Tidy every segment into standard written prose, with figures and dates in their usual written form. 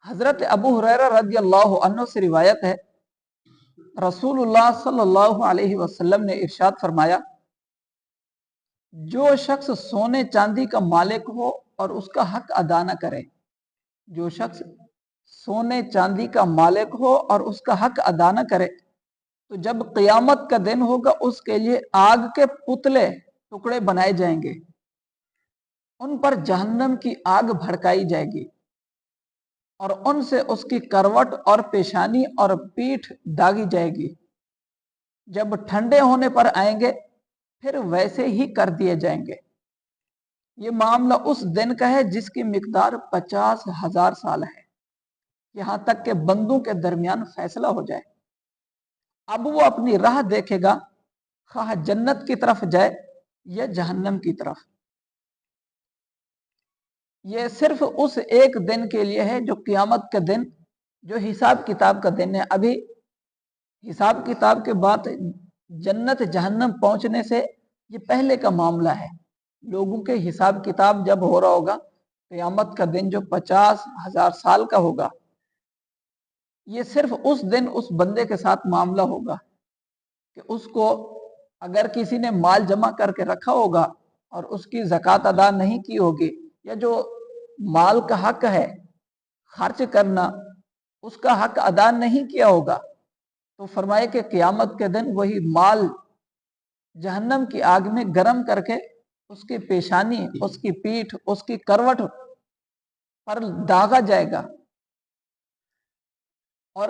حضرت ابو ہریرہ رضی اللہ عنہ سے روایت ہے، رسول اللہ صلی اللہ علیہ وسلم نے ارشاد فرمایا، جو شخص سونے چاندی کا مالک ہو اور اس کا حق ادا نہ کرے، جو شخص سونے چاندی کا مالک ہو اور اس کا حق ادا نہ کرے، تو جب قیامت کا دن ہوگا اس کے لیے آگ کے پتلے ٹکڑے بنائے جائیں گے، ان پر جہنم کی آگ بھڑکائی جائے گی اور ان سے اس کی کروٹ اور پیشانی اور پیٹھ داغی جائے گی۔ جب ٹھنڈے ہونے پر آئیں گے پھر ویسے ہی کر دیے جائیں گے۔ یہ معاملہ اس دن کا ہے جس کی مقدار 50,000 سال ہے، یہاں تک کہ بندوں کے درمیان فیصلہ ہو جائے۔ اب وہ اپنی راہ دیکھے گا، خواہ جنت کی طرف جائے یا جہنم کی طرف۔ یہ صرف اس ایک دن کے لیے ہے جو قیامت کا دن، جو حساب کتاب کا دن ہے۔ ابھی حساب کتاب کے بعد جنت جہنم پہنچنے سے یہ پہلے کا معاملہ ہے۔ لوگوں کے حساب کتاب جب ہو رہا ہوگا قیامت کا دن جو 50,000 سال کا ہوگا، یہ صرف اس دن اس بندے کے ساتھ معاملہ ہوگا کہ اس کو اگر کسی نے مال جمع کر کے رکھا ہوگا اور اس کی زکوٰۃ ادا نہیں کی ہوگی، یا جو مال کا حق ہے خرچ کرنا اس کا حق ادا نہیں کیا ہوگا، تو فرمائے کہ قیامت کے دن وہی مال جہنم کی آگ میں گرم کر کے اس کی پیشانی، اس کی پیٹھ، اس کی کروٹ پر داغا جائے گا، اور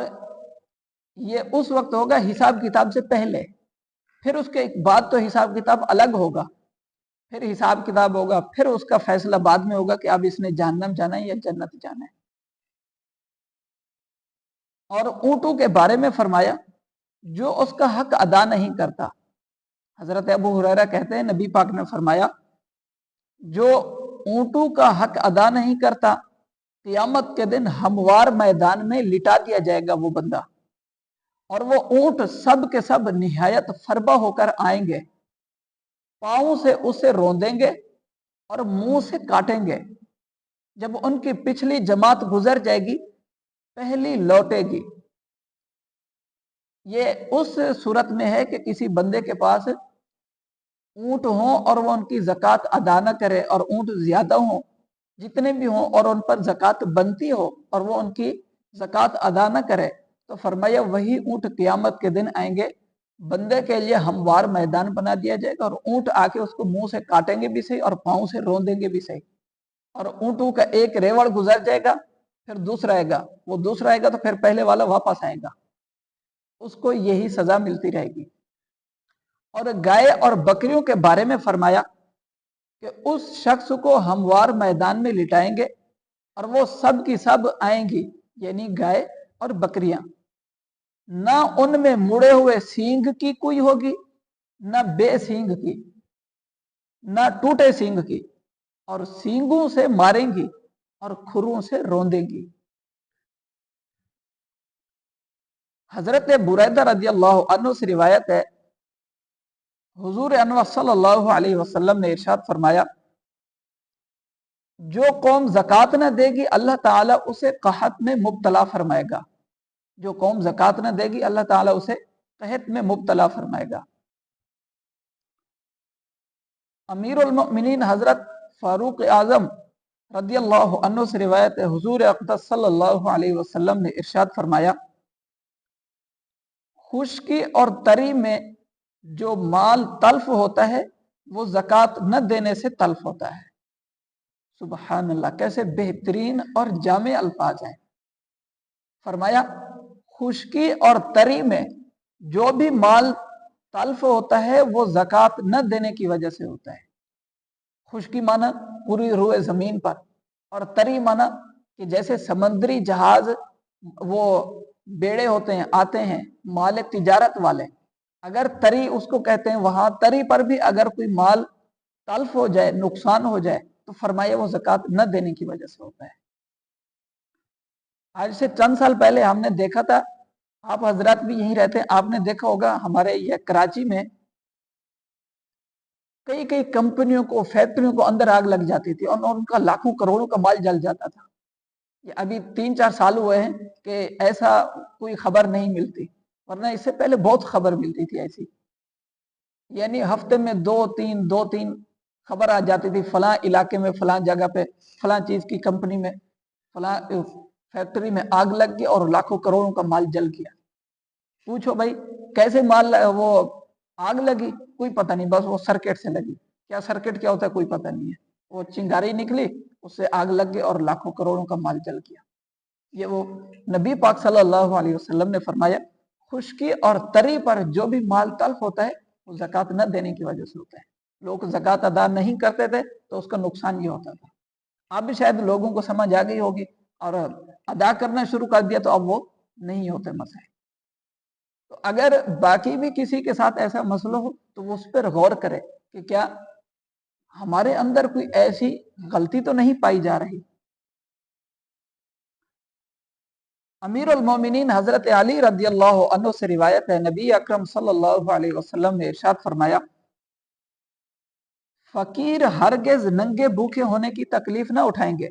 یہ اس وقت ہوگا حساب کتاب سے پہلے۔ پھر اس کے بعد تو حساب کتاب الگ ہوگا، پھر حساب کتاب ہوگا، پھر اس کا فیصلہ بعد میں ہوگا کہ اب اس نے جہنم جانا ہے یا جنت جانا ہے۔ اور اونٹوں کے بارے میں فرمایا، جو اس کا حق ادا نہیں کرتا۔ حضرت ابو ہریرہ کہتے ہیں نبی پاک نے فرمایا، جو اونٹوں کا حق ادا نہیں کرتا، قیامت کے دن ہموار میدان میں لٹا دیا جائے گا وہ بندہ، اور وہ اونٹ سب کے سب نہایت فربہ ہو کر آئیں گے، پاؤں سے اسے روندیں گے اور منہ سے کاٹیں گے۔ جب ان کی پچھلی جماعت گزر جائے گی پہلی لوٹے گی۔ یہ اس صورت میں ہے کہ کسی بندے کے پاس اونٹ ہوں اور وہ ان کی زکوٰۃ ادا نہ کرے، اور اونٹ زیادہ ہوں، جتنے بھی ہوں، اور ان پر زکوٰۃ بنتی ہو اور وہ ان کی زکوٰۃ ادا نہ کرے، تو فرمایا وہی اونٹ قیامت کے دن آئیں گے، بندے کے لیے ہموار میدان بنا دیا جائے گا، اور اونٹ آ کے اس کو منہ سے کاٹیں گے بھی صحیح اور پاؤں سے روندیں گے بھی صحیح، اور اونٹوں کا ایک ریوڑ گزر جائے گا، پھر دوسرا آئے گا، وہ دوسرا آئے گا تو پھر پہلے والا واپس آئے گا، اس کو یہی سزا ملتی رہے گی۔ اور گائے اور بکریوں کے بارے میں فرمایا کہ اس شخص کو ہموار میدان میں لٹائیں گے اور وہ سب کی سب آئیں گی، یعنی گائے اور بکریاں، نہ ان میں مڑے ہوئے سینگ کی کوئی ہوگی، نہ بے سینگ کی، نہ ٹوٹے سینگ کی، اور سینگوں سے ماریں گی اور کھروں سے روندیں گی۔ حضرت بریدہ رضی اللہ عنہ سے روایت ہے، حضور انور صلی اللہ علیہ وسلم نے ارشاد فرمایا، جو قوم زکوٰۃ نہ دے گی اللہ تعالیٰ اسے قحط میں مبتلا فرمائے گا۔ جو قوم زکوٰۃ نہ دے گی اللہ تعالیٰ اسے قحط میں مبتلا فرمائے گا۔ امیر المؤمنین حضرت فاروق اعظم رضی اللہ عنہ سے روایت ہے، حضور اقدس صلی اللہ علیہ وسلم نے ارشاد فرمایا، خشکی اور تری میں جو مال تلف ہوتا ہے وہ زکوٰۃ نہ دینے سے تلف ہوتا ہے۔ سبحان اللہ، کیسے بہترین اور جامع الفاظ ہیں۔ فرمایا خشکی اور تری میں جو بھی مال تلف ہوتا ہے وہ زکوٰۃ نہ دینے کی وجہ سے ہوتا ہے۔ خشکی مانا پوری روئے زمین پر، اور تری مانا کہ جیسے سمندری جہاز وہ بیڑے ہوتے ہیں، آتے ہیں مال تجارت والے، اگر تری اس کو کہتے ہیں، وہاں تری پر بھی اگر کوئی مال تلف ہو جائے، نقصان ہو جائے، تو فرمایا وہ زکوٰۃ نہ دینے کی وجہ سے ہوتا ہے۔ آج سے چند سال پہلے ہم نے دیکھا تھا، آپ حضرات بھی یہیں رہتے ہیں، آپ نے دیکھا ہوگا ہمارے یہ کراچی میں کئی کئی کمپنیوں کو، فیکٹریوں کو اندر آگ لگ جاتی تھی اور ان کا لاکھوں کروڑوں کا مال جل جاتا تھا۔ یہ ابھی 3-4 سال ہوئے ہیں کہ ایسا کوئی خبر نہیں ملتی، ورنہ اس سے پہلے بہت خبر ملتی تھی ایسی، یعنی ہفتے میں دو تین خبر آ جاتی تھی، فلاں علاقے میں فلاں جگہ پہ فلاں چیز کی کمپنی میں فلاں فیکٹری میں آگ لگ گئی اور لاکھوں کروڑوں کا مال جل گیا۔ پوچھو بھائی کیسے مال وہ آگ لگی؟ کوئی پتہ نہیں، بس وہ سرکٹ سے لگی۔ کیا سرکٹ کیا ہوتا ہے کوئی پتہ نہیں ہے، وہ چنگاری نکلی، اس سے آگ لگ گئی اور لاکھوں کروڑوں کا مال جل گیا۔ یہ وہ نبی پاک صلی اللہ علیہ وسلم نے فرمایا خشکی اور تری پر جو بھی مال تلف ہوتا ہے وہ زکوٰۃ نہ دینے کی وجہ سے ہوتا ہے۔ لوگ زکوٰۃ ادا نہیں کرتے تھے تو اس کا نقصان یہ ہوتا تھا۔ اب بھی شاید لوگوں کو سمجھ آ گئی ہوگی اور ادا کرنا شروع کر دیا تو اب وہ نہیں ہوتے مسائل۔ تو اگر باقی بھی کسی کے ساتھ ایسا مسئلہ ہو تو وہ اس پر غور کرے کہ کیا ہمارے اندر کوئی ایسی غلطی تو نہیں پائی جا رہی۔ امیر المومنین حضرت علی رضی اللہ عنہ سے روایت ہے، نبی اکرم صلی اللہ علیہ وسلم نے ارشاد فرمایا فقیر ہرگز ننگے بھوکے ہونے کی تکلیف نہ اٹھائیں گے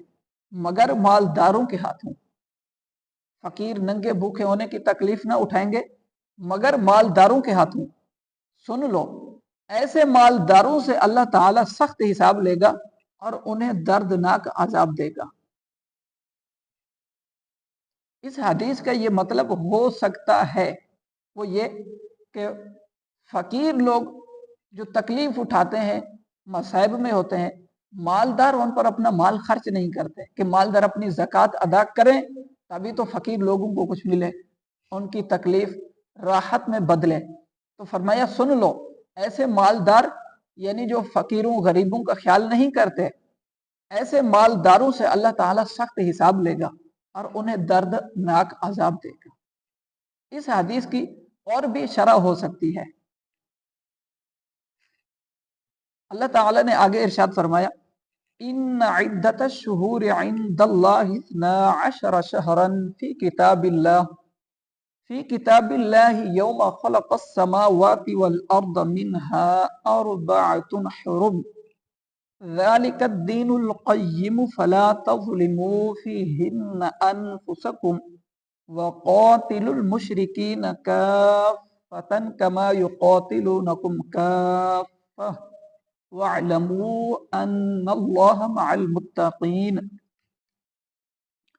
مگر مالداروں کے ہاتھوں۔ فقیر ننگے بھوکے ہونے کی تکلیف نہ اٹھائیں گے مگر مالداروں کے ہاتھوں۔ سن لو ایسے مالداروں سے اللہ تعالی سخت حساب لے گا اور انہیں دردناک عذاب دے گا۔ اس حدیث کا یہ مطلب ہو سکتا ہے وہ یہ کہ فقیر لوگ جو تکلیف اٹھاتے ہیں، مصائب میں ہوتے ہیں، مالدار ان پر اپنا مال خرچ نہیں کرتے کہ مالدار اپنی زکوٰۃ ادا کریں تبھی تو فقیر لوگوں کو کچھ ملے، ان کی تکلیف راحت میں بدلے۔ تو فرمایا سن لو ایسے مالدار یعنی جو فقیروں غریبوں کا خیال نہیں کرتے، ایسے مالداروں سے اللہ تعالیٰ سخت حساب لے گا اور انہیں دردناک عذاب دے گا۔ اس حدیث کی اور بھی شرح ہو سکتی ہے۔ اللہ تعالیٰ نے آگے ارشاد فرمایا ان عدت الشہور عند اللہ 12 شہرا فی کتاب اللہ یوم خلق السماوات والارض منها 4 حرم ذلك الدین القیم فلا تظلموا فیہن انفسکم وقاتلوا المشرکین کافۃ کما یقاتلونکم کافۃ وَاعْلَمُوا أَنَّ اللَّهَ مَعَ الْمُتَّقِينَ۔